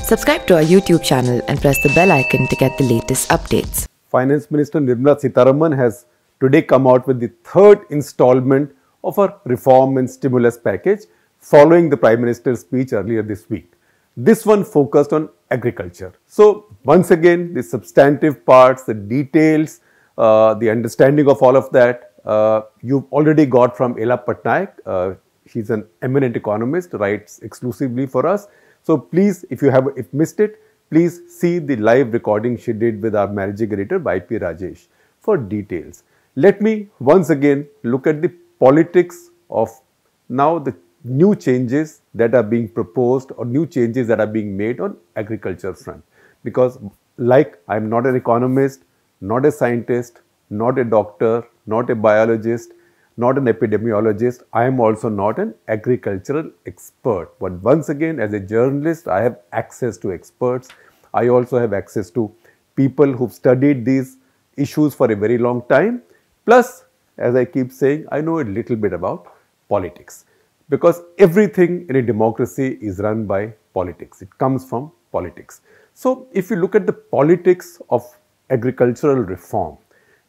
Subscribe to our YouTube channel and press the bell icon to get the latest updates. Finance Minister Nirmala Sitharaman has today come out with the third installment of our reform and stimulus package following the Prime Minister's speech earlier this week. This one focused on agriculture. So once again, the substantive parts, the details, the understanding of all of that, you've already got from Ela Patnaik. She's an eminent economist, writes exclusively for us. So please, if missed it, please see the live recording she did with our managing editor, YP Rajesh, for details. Let me once again look at the politics of now the new changes that are being proposed or new changes that are being made on agriculture front. Because like I'm not an economist, not a scientist, not a doctor, not a biologist, not an epidemiologist, I am also not an agricultural expert. But once again, as a journalist, I have access to experts. I also have access to people who've studied these issues for a very long time. Plus, as I keep saying, I know a little bit about politics. Because everything in a democracy is run by politics. It comes from politics. So, if you look at the politics of agricultural reform,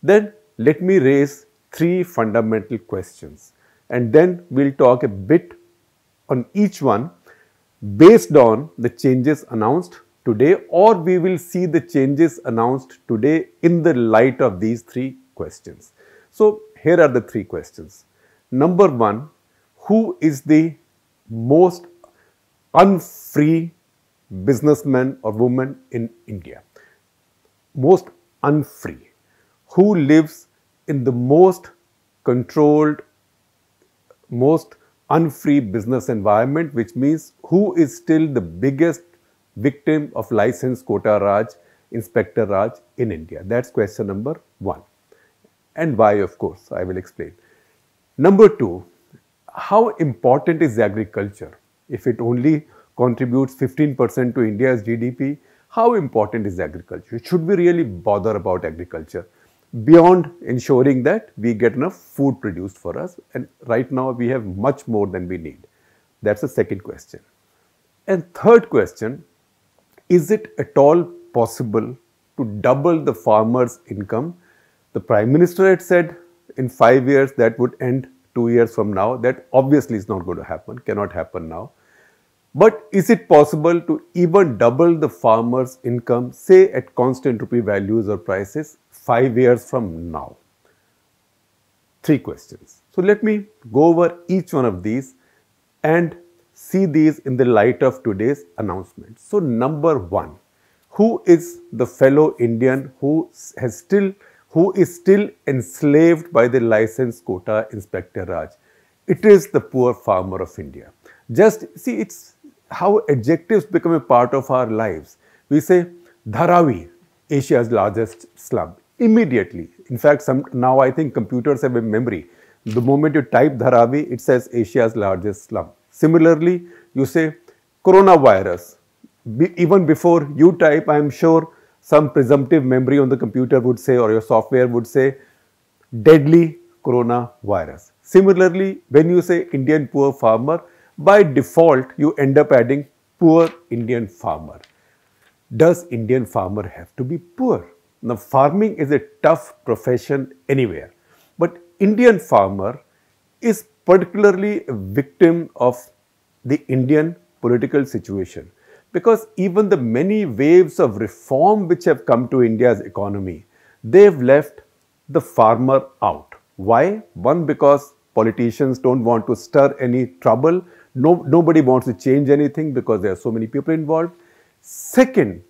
then let me raise three fundamental questions, and then we'll talk a bit on each one based on the changes announced today, or we will see the changes announced today in the light of these three questions. So here are the three questions. Number one, who is the most unfree businessman or woman in India? Most unfree. Who lives in the most controlled, most unfree business environment, which means who is still the biggest victim of license quota Raj, Inspector Raj in India? That's question number one. And why, of course, I will explain. Number two, how important is agriculture? If it only contributes 15% to India's GDP, how important is agriculture? Should we really bother about agriculture? Beyond ensuring that we get enough food produced for us, and right now we have much more than we need. That's the second question. And third question, is it at all possible to double the farmer's income? The Prime Minister had said in 5 years that would end 2 years from now. That obviously is not going to happen, cannot happen now. But is it possible to even double the farmer's income, say at constant rupee values or prices, 5 years from now? Three questions. So let me go over each one of these and see these in the light of today's announcement. So number one, who is the fellow Indian who is still enslaved by the license quota Inspector Raj? It is the poor farmer of India. Just see, it's how adjectives become a part of our lives. We say Dharavi, Asia's largest slum. Immediately. In fact, now I think computers have a memory. The moment you type Dharavi, it says Asia's largest slum. Similarly, you say coronavirus. Even before you type, I am sure some presumptive memory on the computer would say, or your software would say, deadly coronavirus. Similarly, when you say Indian poor farmer, by default, you end up adding poor Indian farmer. Does Indian farmer have to be poor? Now, farming is a tough profession anywhere, but Indian farmer is particularly a victim of the Indian political situation, because even the many waves of reform which have come to India's economy, they've left the farmer out. Why? One, because politicians don't want to stir any trouble. Nobody wants to change anything because there are so many people involved. Second,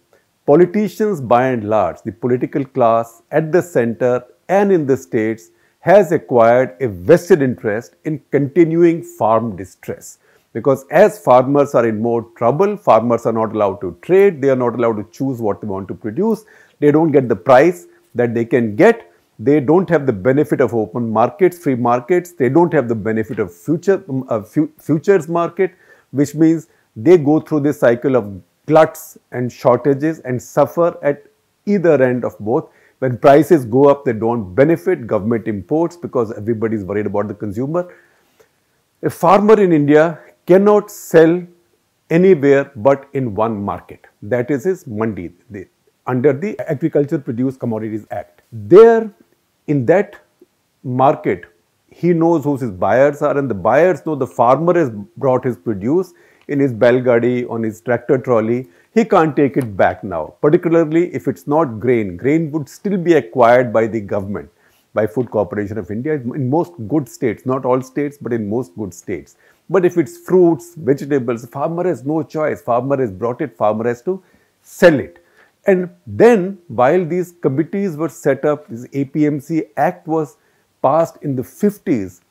politicians by and large, the political class at the center and in the states has acquired a vested interest in continuing farm distress. Because as farmers are in more trouble, farmers are not allowed to trade, they are not allowed to choose what they want to produce, they don't get the price that they can get, they don't have the benefit of open markets, free markets, they don't have the benefit of futures market, which means they go through this cycle of gluts and shortages and suffer at either end of both. When prices go up, they don't benefit, government imports because everybody is worried about the consumer. A farmer in India cannot sell anywhere but in one market. That is his mandi, under the Agriculture Produce Commodities Act. There, in that market, he knows who his buyers are, and the buyers know the farmer has brought his produce in his belgadi, on his tractor trolley. He can't take it back now, particularly if it's not grain. Grain would still be acquired by the government, by Food Corporation of India in most good states, not all states, but in most good states. But if it's fruits, vegetables, farmer has no choice. Farmer has brought it, farmer has to sell it. And then, while these committees were set up, this APMC Act was passed in the 50s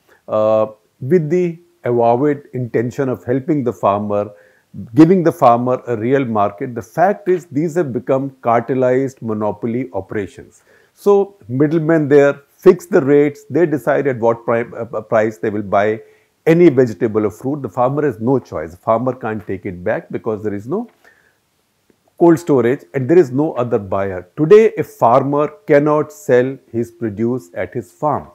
with the avowed intention of helping the farmer, giving the farmer a real market. The fact is, these have become cartelized monopoly operations. So, middlemen there fix the rates, they decide at what price they will buy any vegetable or fruit. The farmer has no choice. The farmer can't take it back because there is no cold storage and there is no other buyer. Today, a farmer cannot sell his produce at his farm.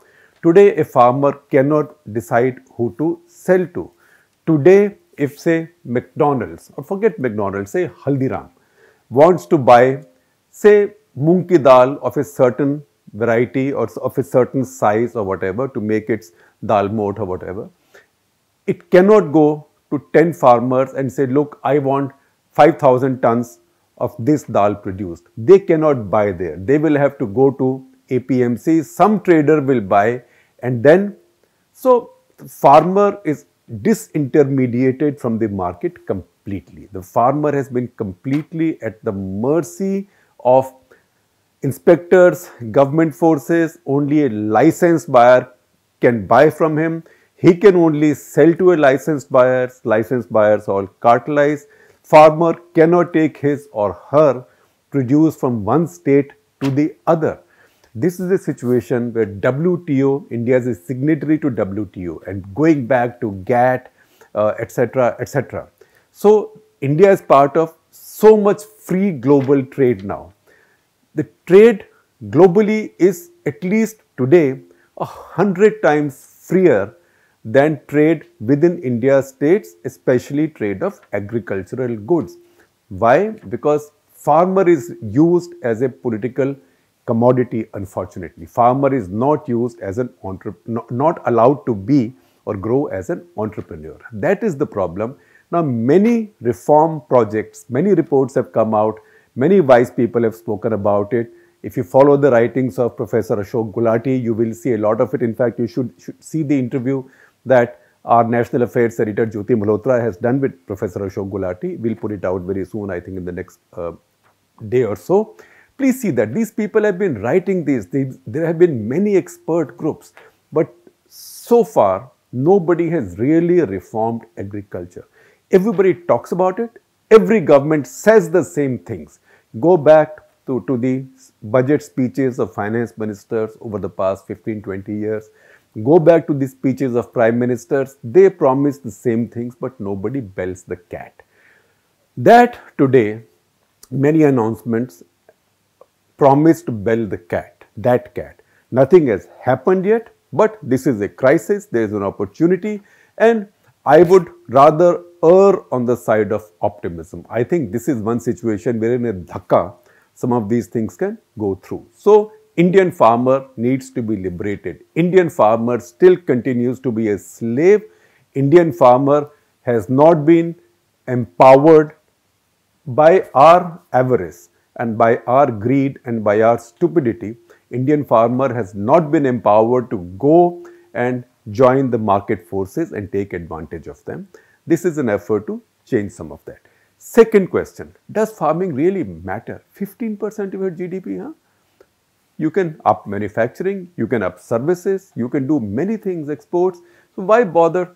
Today, a farmer cannot decide who to sell to. Today, if say McDonald's, or forget McDonald's, say Haldiram, wants to buy, say, moong ki dal of a certain variety or of a certain size or whatever to make its dal mode or whatever, it cannot go to 10 farmers and say, look, I want 5,000 tons of this dal produced. They cannot buy there. They will have to go to APMC. Some trader will buy, and then, so the farmer is disintermediated from the market completely. The farmer has been completely at the mercy of inspectors, government forces. Only a licensed buyer can buy from him. He can only sell to a licensed buyers all cartelize. Farmer cannot take his or her produce from one state to the other. This is a situation where WTO, India is a signatory to WTO and going back to GATT, etc., etc. So, India is part of so much free global trade now. The trade globally is at least today 100 times freer than trade within India's states, especially trade of agricultural goods. Why? Because farmer is used as a political commodity, unfortunately. Farmer is not used as an entrepreneur, not allowed to be or grow as an entrepreneur. That is the problem. Now, many reform projects, many reports have come out, many wise people have spoken about it. If you follow the writings of Professor Ashok Gulati, you will see a lot of it. In fact, you should see the interview that our National Affairs editor Jyoti Malhotra has done with Professor Ashok Gulati. We'll put it out very soon, I think in the next day or so. Please see that these people have been writing these. There have been many expert groups, but so far nobody has really reformed agriculture. Everybody talks about it. Every government says the same things. Go back to the budget speeches of finance ministers over the past 15-20 years. Go back to the speeches of prime ministers. They promise the same things, but nobody bells the cat. That today, many announcements promise to bell the cat, that cat. Nothing has happened yet, but this is a crisis. There is an opportunity, and I would rather err on the side of optimism. I think this is one situation where in a dhakka, some of these things can go through. So, Indian farmer needs to be liberated. Indian farmer still continues to be a slave. Indian farmer has not been empowered by our avarice and by our greed and by our stupidity. Indian farmer has not been empowered to go and join the market forces and take advantage of them. This is an effort to change some of that. Second question, does farming really matter? 15% of your GDP, huh? You can up manufacturing, you can up services, you can do many things, exports. So why bother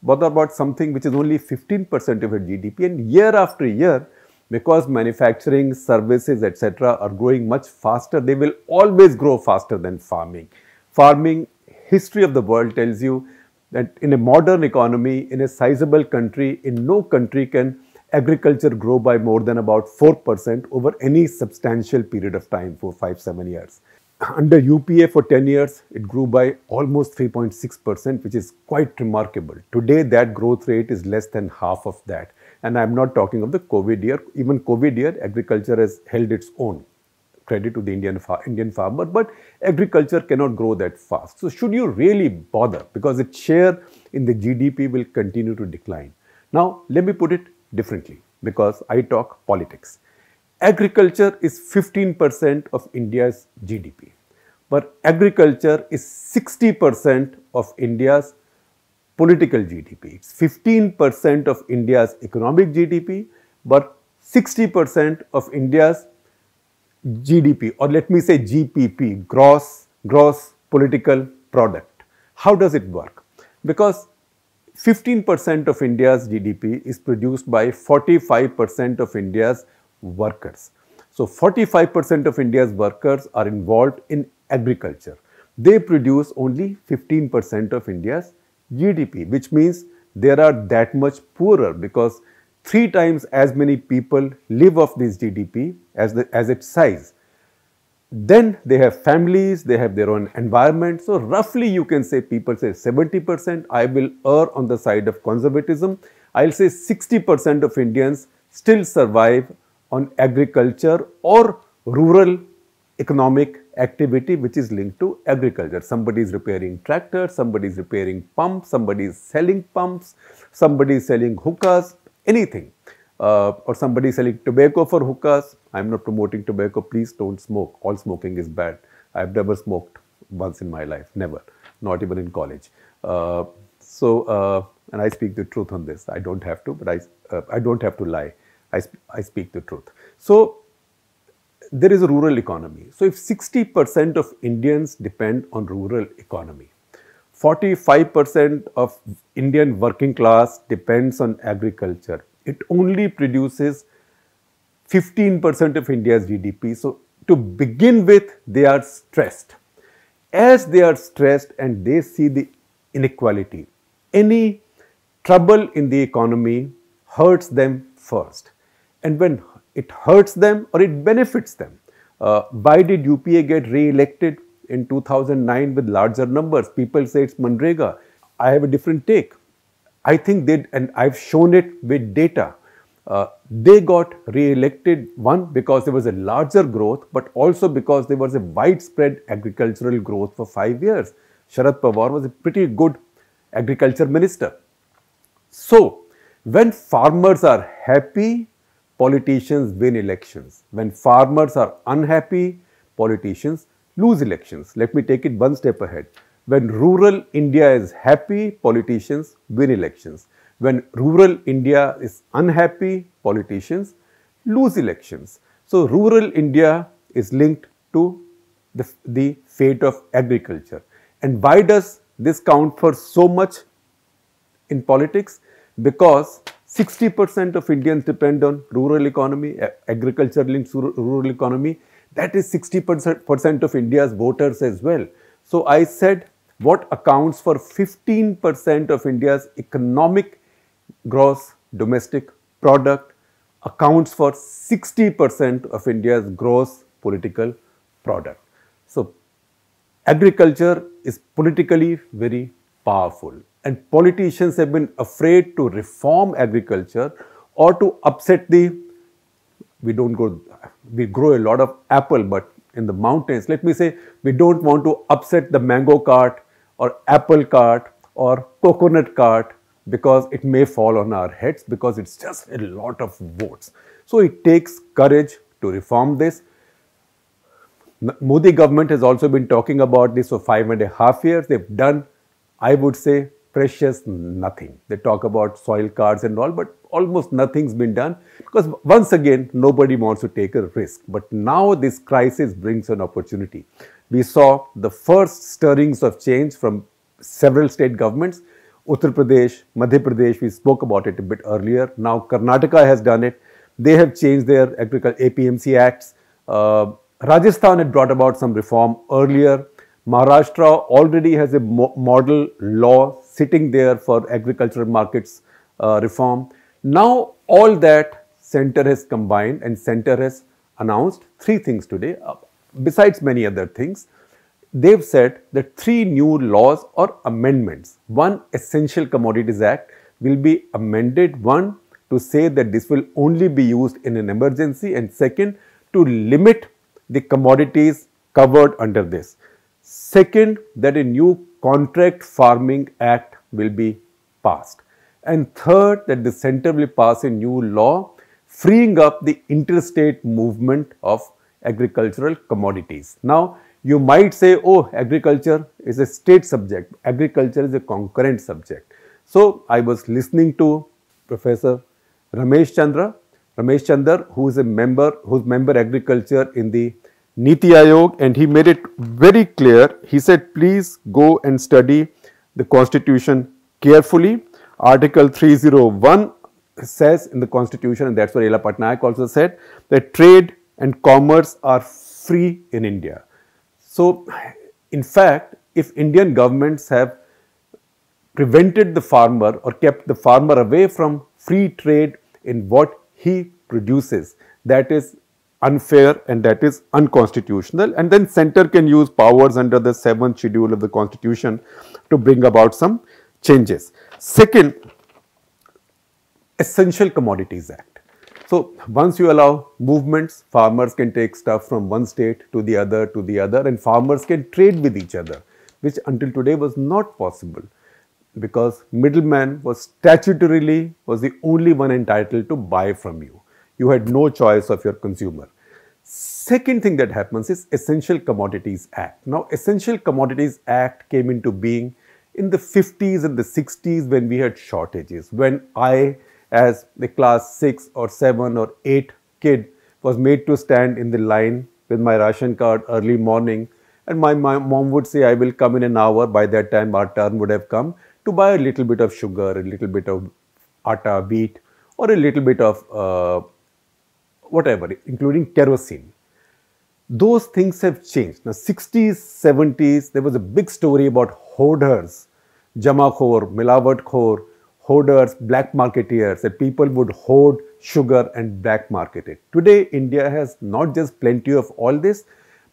about something which is only 15% of your GDP? And year after year, because manufacturing, services, etc. are growing much faster, they will always grow faster than farming. Farming, history of the world tells you that in a modern economy, in a sizable country, in no country can agriculture grow by more than about 4% over any substantial period of time, for 5-7 years. Under UPA for 10 years, it grew by almost 3.6%, which is quite remarkable. Today, that growth rate is less than half of that. And I'm not talking of the COVID year. Even COVID year, agriculture has held its own. Credit to the Indian farmer, but agriculture cannot grow that fast. So should you really bother? Because its share in the GDP will continue to decline. Now, let me put it differently, because I talk politics. Agriculture is 15% of India's GDP, but agriculture is 60% of India's political GDP. It's 15% of India's economic GDP, but 60% of India's GDP, or let me say GPP, gross political product. How does it work? Because 15% of India's GDP is produced by 45% of India's workers. So 45% of India's workers are involved in agriculture. They produce only 15% of India's GDP, which means there are that much poorer, because 3 times as many people live off this GDP as its size. Then they have families, they have their own environment. So roughly you can say, people say 70%. I will err on the side of conservatism. I'll say 60% of Indians still survive on agriculture or rural economic activity which is linked to agriculture. Somebody is repairing tractors, somebody is repairing pumps, somebody is selling pumps, somebody is selling hookahs, anything. Or somebody is selling tobacco for hookahs. I am not promoting tobacco, please don't smoke. All smoking is bad. I have never smoked once in my life, never, not even in college. And I speak the truth on this. I don't have to, but I don't have to lie. I speak the truth. So there is a rural economy. So if 60% of Indians depend on rural economy, 45% of Indian working class depends on agriculture. It only produces 15% of India's GDP. So to begin with, they are stressed. As they are stressed and they see the inequality, any trouble in the economy hurts them first. And when it hurts them or it benefits them. Why did UPA get re-elected in 2009 with larger numbers? People say it's Manrega. I have a different take. I think they, and I've shown it with data, they got re-elected, one, because there was a larger growth, but also because there was a widespread agricultural growth for 5 years. Sharad Pawar was a pretty good agriculture minister. So, when farmers are happy, politicians win elections. When farmers are unhappy, politicians lose elections. Let me take it one step ahead. When rural India is happy, politicians win elections. When rural India is unhappy, politicians lose elections. So rural India is linked to the fate of agriculture. And why does this count for so much in politics? Because 60% of Indians depend on rural economy, agriculture linked to rural economy. That is 60% of India's voters as well. So I said, what accounts for 15% of India's economic gross domestic product accounts for 60% of India's gross political product. So agriculture is politically very powerful, and politicians have been afraid to reform agriculture or to upset we grow a lot of apple, but in the mountains, let me say, we don't want to upset the mango cart or apple cart or coconut cart, because it may fall on our heads, because it's just a lot of votes. So it takes courage to reform this. Modi government has also been talking about this for 5.5 years. They've done, I would say, precious nothing. They talk about soil cards and all, but almost nothing's been done, because once again, nobody wants to take a risk. But now this crisis brings an opportunity. We saw the first stirrings of change from several state governments. Uttar Pradesh, Madhya Pradesh, we spoke about it a bit earlier. Now Karnataka has done it. They have changed their agriculture APMC acts. Rajasthan had brought about some reform earlier. Maharashtra already has a model law sitting there for agricultural markets reform. Now all that center has combined, and center has announced 3 things today, besides many other things. They've said that 3 new laws or amendments. One, Essential Commodities Act will be amended, one, to say that this will only be used in an emergency, and second, to limit the commodities covered under this. Second, that a new Contract Farming Act will be passed. And third, that the center will pass a new law freeing up the interstate movement of agricultural commodities. Now, you might say, oh, agriculture is a state subject, agriculture is a concurrent subject. So, I was listening to Professor Ramesh Chandra, who is a member, who's member agriculture in the Niti Aayog, and he made it very clear. He said, please go and study the constitution carefully. Article 301 says in the constitution, and that's what Ela Patnaik also said, that trade and commerce are free in India. So, in fact, if Indian governments have prevented the farmer or kept the farmer away from free trade in what he produces, that is unfair and that is unconstitutional, and then center can use powers under the 7th schedule of the constitution to bring about some changes. Second, Essential Commodities Act. So, once you allow movements, farmers can take stuff from one state to the other, and farmers can trade with each other, which until today was not possible, because middleman was statutorily the only one entitled to buy from you. You had no choice of your consumer. Second thing that happens is Essential Commodities Act. Now, Essential Commodities Act came into being in the 50s and the 60s when we had shortages, when I, as the class 6 or 7 or 8 kid, was made to stand in the line with my ration card early morning, and my mom would say, I will come in an hour. By that time our turn would have come, to buy a little bit of sugar, a little bit of atta, wheat, or a little bit of whatever, including kerosene. Those things have changed. Now, 60s, 70s, there was a big story about hoarders, jamakhor, milawatkhor, hoarders, black marketeers, that people would hoard sugar and black market it. Today, India has not just plenty of all this,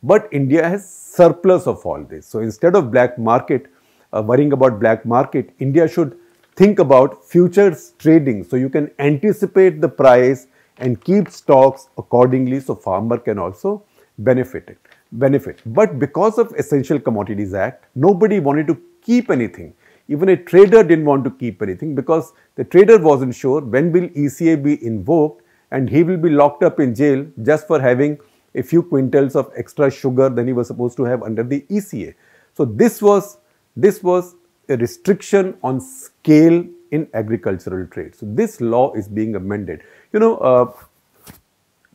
but India has surplus of all this. So, instead of black market, worrying about black market, India should think about futures trading, so you can anticipate the price and keep stocks accordingly, so farmer can also benefit. But because of Essential Commodities Act, nobody wanted to keep anything. Even a trader didn't want to keep anything, because the trader wasn't sure when will ECA be invoked and he will be locked up in jail just for having a few quintals of extra sugar than he was supposed to have under the ECA. So this was a restriction on scale in agricultural trade. So this law is being amended. You know,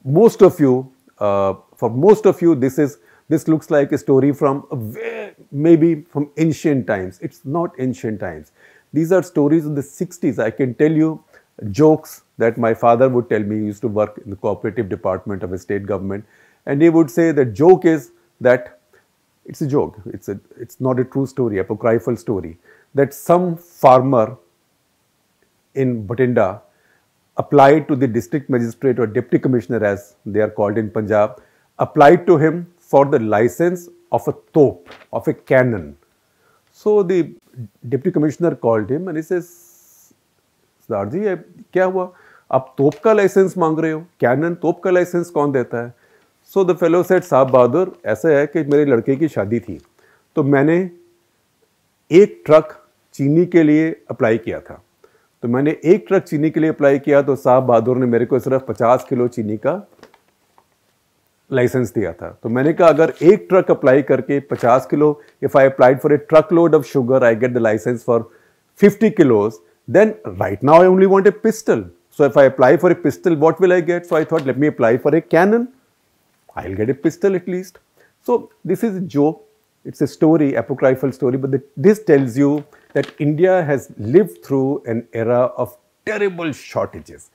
most of you, this looks like a story from maybe from ancient times. It's not ancient times. These are stories of the 60s. I can tell you jokes that my father would tell me. He used to work in the cooperative department of a state government, and he would say the joke is that it's a joke. It's not a true story, apocryphal story, that some farmer in Bathinda applied to the district magistrate or deputy commissioner, as they are called in Punjab, applied to him for the license of a top, of a cannon. So the deputy commissioner called him and he says, Sardar ji, kya hua? Aap top ka license मांग रहे हो? Cannon top का license कौन देता है? So the fellow said, साहब बहादुर, ऐसा है कि मेरे लड़के की शादी थी, तो मैंने एक ट्रक चीनी के लिए अप्लाई किया था। तो मैंने एक ट्रक चीनी के लिए अप्लाई किया, तो साहब बहादुर ने मेरे को सिर्फ 50 किलो चीनी का लाइसेंस दिया था। तो मैंने कहा अगर एक ट्रक अप्लाई करके 50 kilo, if I applied for a truck load of sugar, I get the licence for 50 kilos, then right now I only want a pistol. So if I apply for a pistol, what will I get? So I thought, let me apply for a cannon. I'll get a pistol at least. So this is a joke. It's a story, apocryphal story, but this tells you that India has lived through an era of terrible shortages.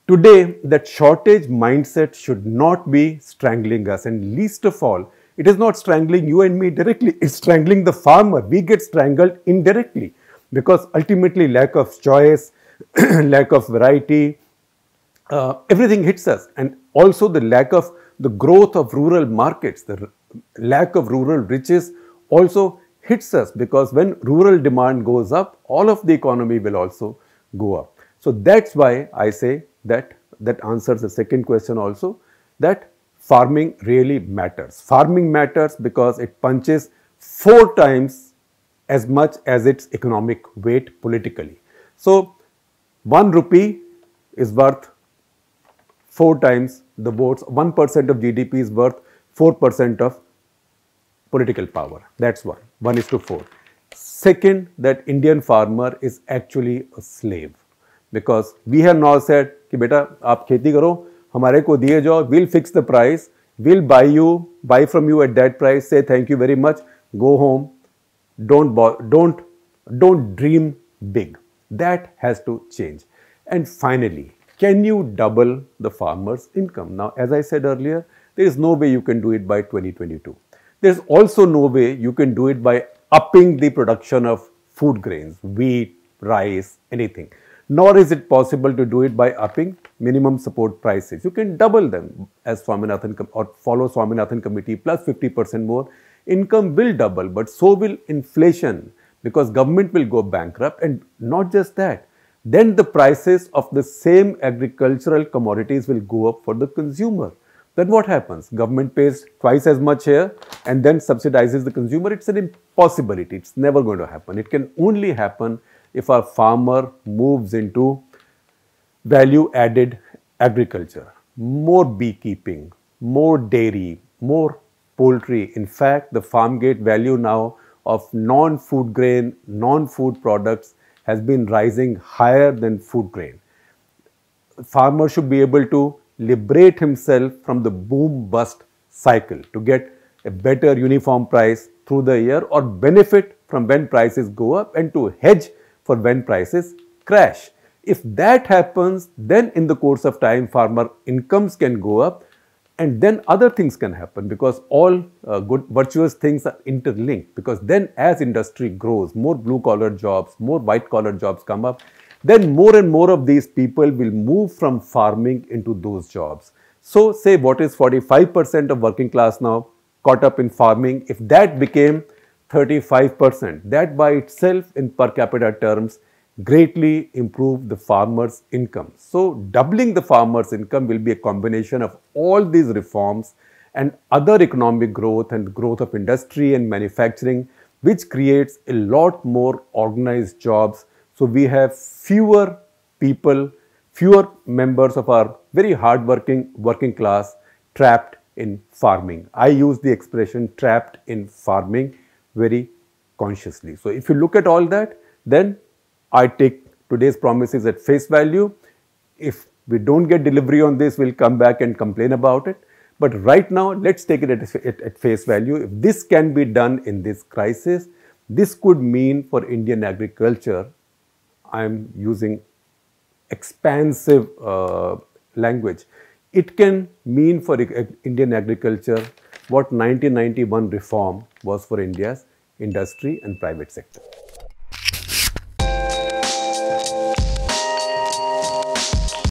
Today, that shortage mindset should not be strangling us, and least of all, it is not strangling you and me directly, it's strangling the farmer. We get strangled indirectly because ultimately lack of choice, lack of variety, everything hits us, and also the lack of the growth of rural markets, the lack of rural riches also hits us, because when rural demand goes up, all of the economy will also go up. So that's why I say that that answers the second question also, that farming really matters. Farming matters because it punches 4 times as much as its economic weight politically. So 1 rupee is worth 4 times the votes. 1% of GDP is worth 4% of political power. That's one. 1:4. Second, that Indian farmer is actually a slave, because we have now said कि बेटा आप खेती करो, हमारे को दिए जाओ, we'll fix the price, we'll buy from you at that price, say thank you very much, go home, don't dream big. That has to change. And finally, can you double the farmer's income? Now, as I said earlier, there is no way you can do it by 2022. There's also no way you can do it by upping the production of food grains, wheat, rice, anything. Nor is it possible to do it by upping minimum support prices. You can double them as Swaminathan or follow Swaminathan committee plus 50% more. Income will double, but so will inflation, because government will go bankrupt. And not just that, then the prices of the same agricultural commodities will go up for the consumer. Then what happens? Government pays twice as much here and then subsidizes the consumer. It's an impossibility. It's never going to happen. It can only happen if our farmer moves into value added agriculture, more beekeeping, more dairy, more poultry. In fact, the farm gate value now of non-food grain, non-food products has been rising higher than food grain. Farmer should be able to liberate himself from the boom-bust cycle to get a better uniform price through the year, or benefit from when prices go up and to hedge for when prices crash. If that happens, then in the course of time, farmer incomes can go up, and then other things can happen, because all good virtuous things are interlinked. Because then as industry grows, more blue collar jobs, more white collar jobs come up, then more and more of these people will move from farming into those jobs. So say what is 45% of working class now caught up in farming, if that became 35%, that by itself in per capita terms greatly improve the farmer's income. So doubling the farmer's income will be a combination of all these reforms and other economic growth and growth of industry and manufacturing, which creates a lot more organized jobs. So we have fewer people, fewer members of our very hard-working working class trapped in farming. I use the expression trapped in farming very consciously. So if you look at all that, then I take today's promises at face value. If we don't get delivery on this, we'll come back and complain about it. But right now, let's take it at face value. If this can be done in this crisis, this could mean for Indian agriculture, I'm using expansive language, it can mean for Indian agriculture what 1991 reform was for India's industry and private sector.